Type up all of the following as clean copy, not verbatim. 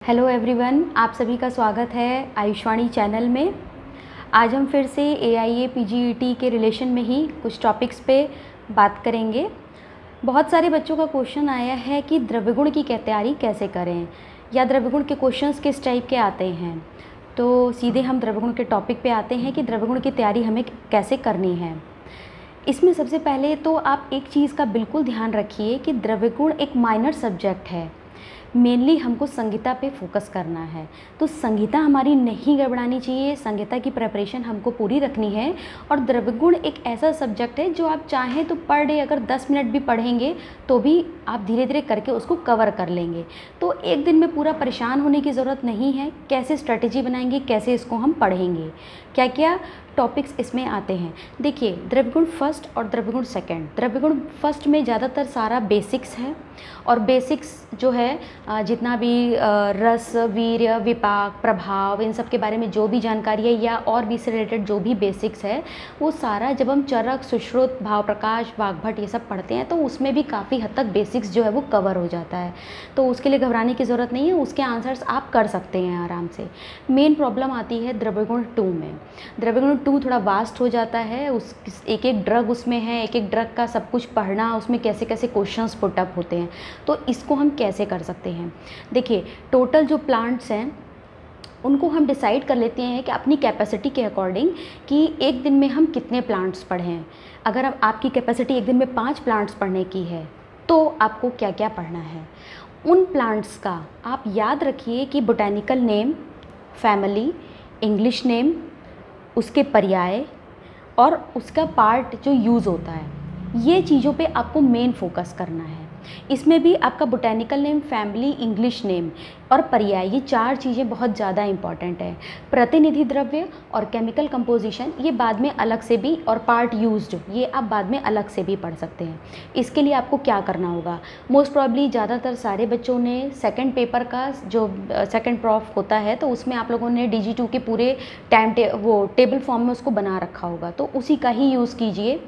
Hello everyone, आप सभी का स्वागत है आयुष्वाणी चैनल में। आज हम फिर से AIA PGET के रिलेशन में ही कुछ टॉपिक्स पे बात करेंगे। बहुत सारे बच्चों का क्वेश्चन आया है कि द्रव्यगुण की तैयारी कैसे करें या द्रव्यगुण के क्वेश्चंस किस टाइप के आते हैं। तो सीधे हम द्रव्यगुण के टॉपिक पे आते हैं कि द्रव्यगुण की तैयारी हमें कैसे करनी है। इसमें सबसे पहले तो आप एक चीज़ का बिल्कुल ध्यान रखिए कि द्रव्यगुण एक माइनर सब्जेक्ट है। मेनली हमको संगीता पे फोकस करना है, तो संगीता हमारी नहीं गड़बड़ानी चाहिए। संगीता की प्रिपरेशन हमको पूरी रखनी है। और द्रव्यगुण एक ऐसा सब्जेक्ट है जो आप चाहें तो पर डे अगर 10 मिनट भी पढ़ेंगे तो भी आप धीरे धीरे करके उसको कवर कर लेंगे। तो एक दिन में पूरा परेशान होने की ज़रूरत नहीं है। कैसे स्ट्रेटजी बनाएंगे, कैसे इसको हम पढ़ेंगे, क्या क्या टॉपिक्स इसमें आते हैं। देखिए, द्रव्यगुण फर्स्ट और द्रव्यगुण सेकंड। द्रव्यगुण फर्स्ट में ज़्यादातर सारा बेसिक्स है, और बेसिक्स जो है जितना भी रस, वीर्य, विपाक, प्रभाव, इन सब के बारे में जो भी जानकारी है या और भी से रिलेटेड जो भी बेसिक्स है वो सारा जब हम चरक, सुश्रुत, भाव प्रकाश, वाग्भट ये सब पढ़ते हैं तो उसमें भी काफ़ी हद तक बेसिक्स जो है वो कवर हो जाता है। तो उसके लिए घबराने की ज़रूरत नहीं है, उसके आंसर्स आप कर सकते हैं आराम से। मेन प्रॉब्लम आती है द्रव्यगुण 2 में। द्रव्यगुण 2 थोड़ा वास्ट हो जाता है। उस एक एक ड्रग उसमें है, एक एक ड्रग का सब कुछ पढ़ना, उसमें कैसे कैसे क्वेश्चंस पुटअप होते हैं। तो इसको हम कैसे कर सकते हैं। देखिए, टोटल जो प्लांट्स हैं उनको हम डिसाइड कर लेते हैं कि अपनी कैपेसिटी के अकॉर्डिंग कि एक दिन में हम कितने प्लांट्स पढ़ें। अगर अब आपकी कैपेसिटी एक दिन में 5 प्लांट्स पढ़ने की है तो आपको क्या क्या पढ़ना है। उन प्लांट्स का आप याद रखिए कि botanical name, family, English name, उसके पर्याय और उसका पार्ट जो यूज़ होता है, ये चीज़ों पे आपको मेन फोकस करना है। इसमें भी आपका botanical name, family, English name और पर्याय, ये 4 चीज़ें बहुत ज़्यादा इंपॉर्टेंट है। प्रतिनिधि द्रव्य और केमिकल कंपोजिशन ये बाद में अलग से भी, और पार्ट यूज्ड ये आप बाद में अलग से भी पढ़ सकते हैं। इसके लिए आपको क्या करना होगा, मोस्ट प्रॉब्ली ज़्यादातर सारे बच्चों ने सेकंड पेपर का जो सेकंड प्रॉफ होता है तो उसमें आप लोगों ने DG2 के पूरे वो टेबल फॉर्म में उसको बना रखा होगा, तो उसी का ही यूज़ कीजिए।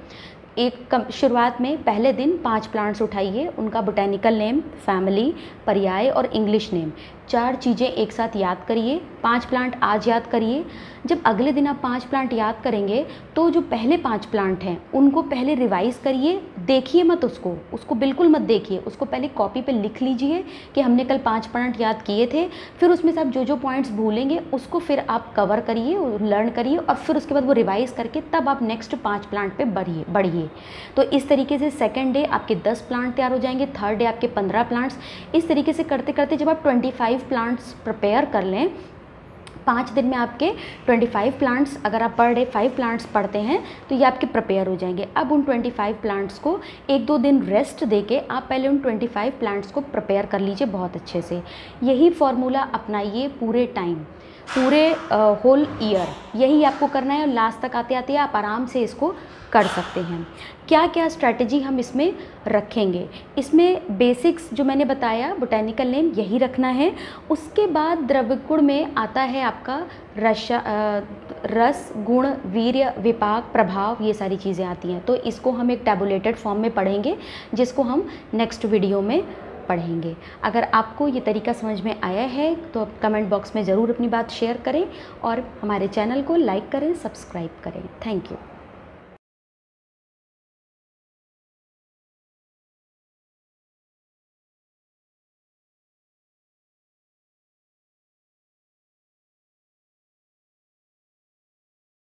शुरुआत में पहले दिन 5 प्लांट्स उठाइए, उनका बोटैनिकल नेम, फैमिली, पर्याय और इंग्लिश नेम, 4 चीज़ें एक साथ याद करिए। 5 प्लांट आज याद करिए। जब अगले दिन आप 5 प्लांट याद करेंगे तो जो पहले 5 प्लांट हैं उनको पहले रिवाइज़ करिए। देखिए मत उसको बिल्कुल मत देखिए, उसको पहले कॉपी पे लिख लीजिए कि हमने कल 5 प्लांट याद किए थे। फिर उसमें से आप जो जो पॉइंट्स भूलेंगे उसको फिर आप कवर करिए, लर्न करिए, और फिर उसके बाद वो रिवाइज़ करके तब आप नेक्स्ट 5 प्लांट पे बढ़िए। तो इस तरीके से सेकेंड डे आपके 10 प्लांट तैयार हो जाएंगे, थर्ड डे आपके 15 प्लांट्स। इस तरीके से करते करते जब आप 25 प्लांट्स प्रिपेयर कर लें, 5 दिन में आपके 25 प्लांट्स, अगर आप पर डे 5 प्लांट्स पढ़ते हैं तो ये आपके प्रिपेयर हो जाएंगे। अब उन 25 प्लांट्स को 1-2 दिन रेस्ट देके आप पहले उन 25 प्लांट्स को प्रिपेयर कर लीजिए बहुत अच्छे से। यही फॉर्मूला अपनाइए पूरे टाइम, पूरे होल ईयर, यही आपको करना है। और लास्ट तक आते आते आप आराम से इसको कर सकते हैं। क्या क्या स्ट्रैटेजी हम इसमें रखेंगे, इसमें बेसिक्स जो मैंने बताया, बोटैनिकल नेम यही रखना है। उसके बाद द्रव्यगुण में आता है आपका रस, गुण, वीर्य, विपाक, प्रभाव, ये सारी चीज़ें आती हैं। तो इसको हम एक टैबुलेटेड फॉर्म में पढ़ेंगे, जिसको हम नेक्स्ट वीडियो में पढ़ेंगे। अगर आपको ये तरीका समझ में आया है तो आप कमेंट बॉक्स में ज़रूर अपनी बात शेयर करें और हमारे चैनल को लाइक करें, सब्सक्राइब करें। Thank you.